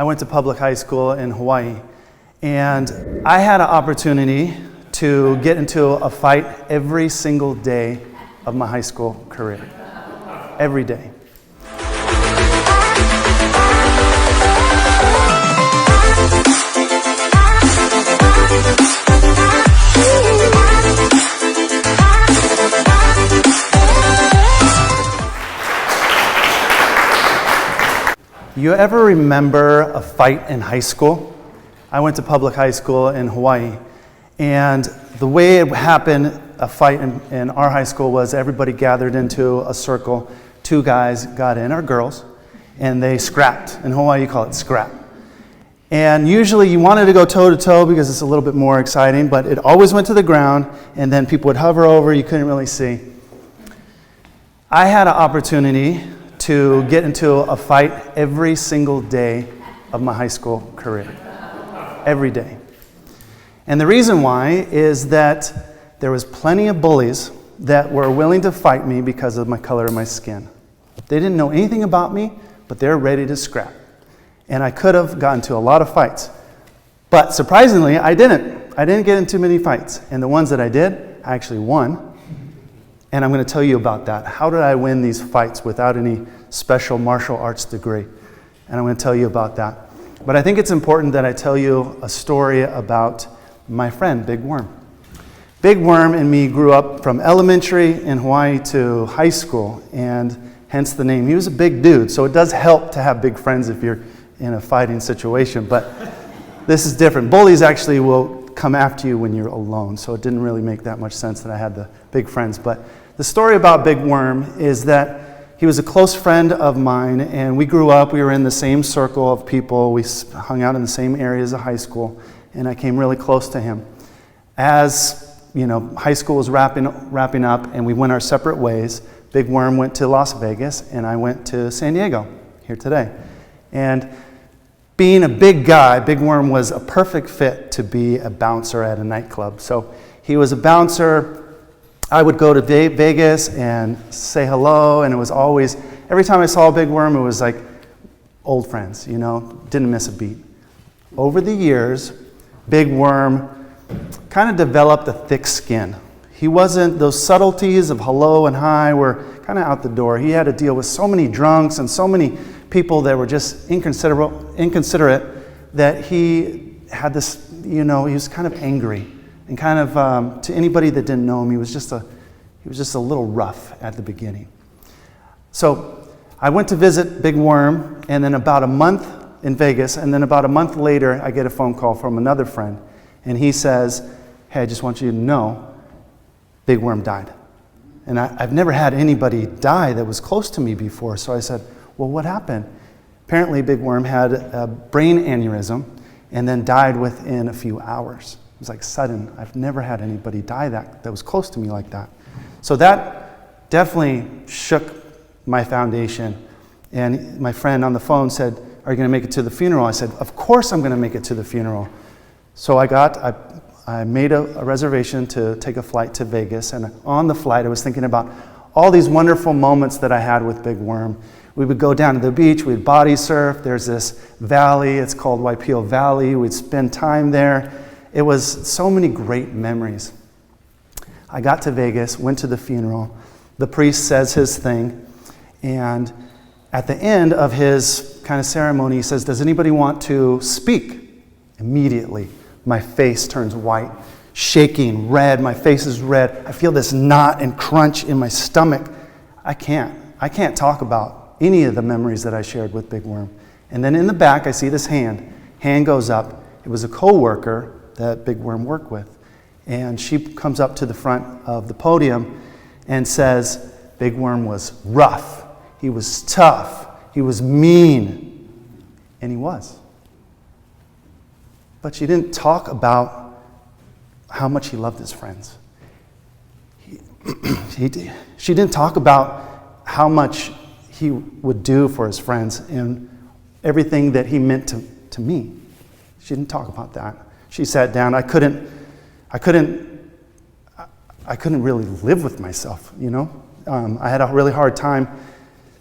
I went to public high school in Hawaii, and I had an opportunity to get into a fight every single day of my high school career. Every day. You ever remember a fight in high school? I went to public high school in Hawaii, and the way it happened, a fight in our high school, was everybody gathered into a circle. Two guys got in, or girls, and they scrapped. In Hawaii, you call it scrap. And usually you wanted to go toe-to-toe because it's a little bit more exciting, but it always went to the ground, and then people would hover over, you couldn't really see. I had an opportunity to get into a fight every single day of my high school career. Every day. And the reason why is that there was plenty of bullies that were willing to fight me because of my color of my skin. They didn't know anything about me, but they're ready to scrap. And I could have gotten into a lot of fights. But surprisingly, I didn't. I didn't get into many fights. And the ones that I did, I actually won. And I'm going to tell you about that. How did I win these fights without any special martial arts degree? And I'm going to tell you about that. But I think it's important that I tell you a story about my friend, Big Worm. Big Worm and me grew up from elementary in Hawaii to high school, and hence the name. He was a big dude, so it does help to have big friends if you're in a fighting situation. But this is different. Bullies actually will come after you when you're alone, so it didn't really make that much sense that I had the big friends. But the story about Big Worm is that he was a close friend of mine, and we grew up, we were in the same circle of people, we hung out in the same areas of high school, and I came really close to him. As you know, high school was wrapping up, and we went our separate ways. Big Worm went to Las Vegas, and I went to San Diego, here today. And being a big guy, Big Worm was a perfect fit to be a bouncer at a nightclub. So he was a bouncer. I would go to Vegas and say hello, and it was always, every time I saw Big Worm, it was like old friends, you know, didn't miss a beat. Over the years, Big Worm kind of developed a thick skin. He wasn't, those subtleties of hello and hi were kind of out the door. He had to deal with so many drunks and so many people that were just inconsiderate that he had this, you know, he was kind of angry. And kind of, to anybody that didn't know him, he was just a little rough at the beginning. So I went to visit Big Worm, and then about a month in Vegas, and then about a month later, I get a phone call from another friend. And he says, hey, I just want you to know, Big Worm died. And I've never had anybody die that was close to me before. So I said, well, what happened? Apparently, Big Worm had a brain aneurysm and then died within a few hours. It was like sudden. I've never had anybody die that was close to me like that. So that definitely shook my foundation. And my friend on the phone said, are you going to make it to the funeral? I said, of course I'm going to make it to the funeral. So I made a reservation to take a flight to Vegas. And on the flight, I was thinking about all these wonderful moments that I had with Big Worm. We would go down to the beach, we'd body surf. There's this valley, it's called Waipio Valley. We'd spend time there. It was so many great memories. I got to Vegas, went to the funeral. The priest says his thing, and at the end of his kind of ceremony, he says, does anybody want to speak? Immediately, my face turns white, shaking, red. My face is red. I feel this knot and crunch in my stomach. I can't talk about any of the memories that I shared with Big Worm. And then in the back, I see this hand goes up. It was a co-worker that Big Worm worked with. And she comes up to the front of the podium and says, Big Worm was rough, he was tough, he was mean, and he was. But she didn't talk about how much he loved his friends. She didn't talk about how much he would do for his friends and everything that he meant to me. She didn't talk about that. She sat down. I couldn't really live with myself, you know. I had a really hard time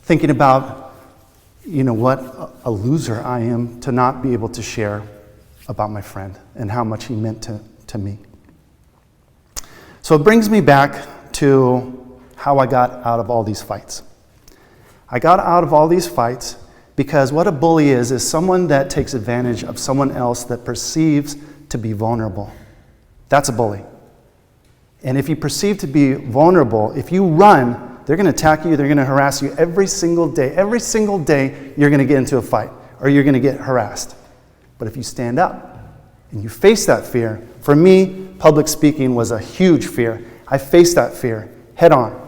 thinking about you know what a loser I am to not be able to share about my friend and how much he meant to me. So it brings me back to how I got out of all these fights. I got out of all these fights because what a bully is someone that takes advantage of someone else that perceives to be vulnerable. That's a bully. And if you perceive to be vulnerable, if you run, they're going to attack you, they're going to harass you every single day. Every single day, you're going to get into a fight or you're going to get harassed. But if you stand up and you face that fear, for me, public speaking was a huge fear. I faced that fear head on.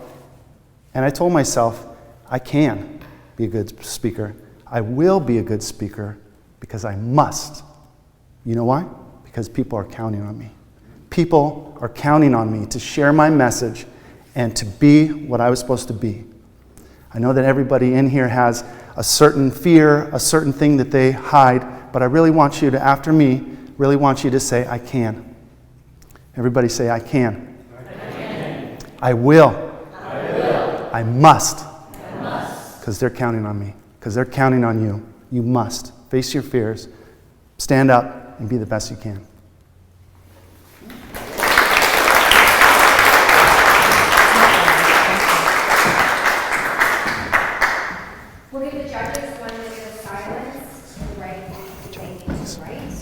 And I told myself, I can be a good speaker. I will be a good speaker because I must. You know why? Because people are counting on me. People are counting on me to share my message and to be what I was supposed to be. I know that everybody in here has a certain fear, a certain thing that they hide, but I really want you to, after me, really want you to say, I can. Everybody say, I can. I can. I will. I will. I must. I must. Because they're counting on me. Because they're counting on you. You must. Face your fears. Stand up and be the best you can. We'll give the judges 1 minute of silence to write anything they need to write.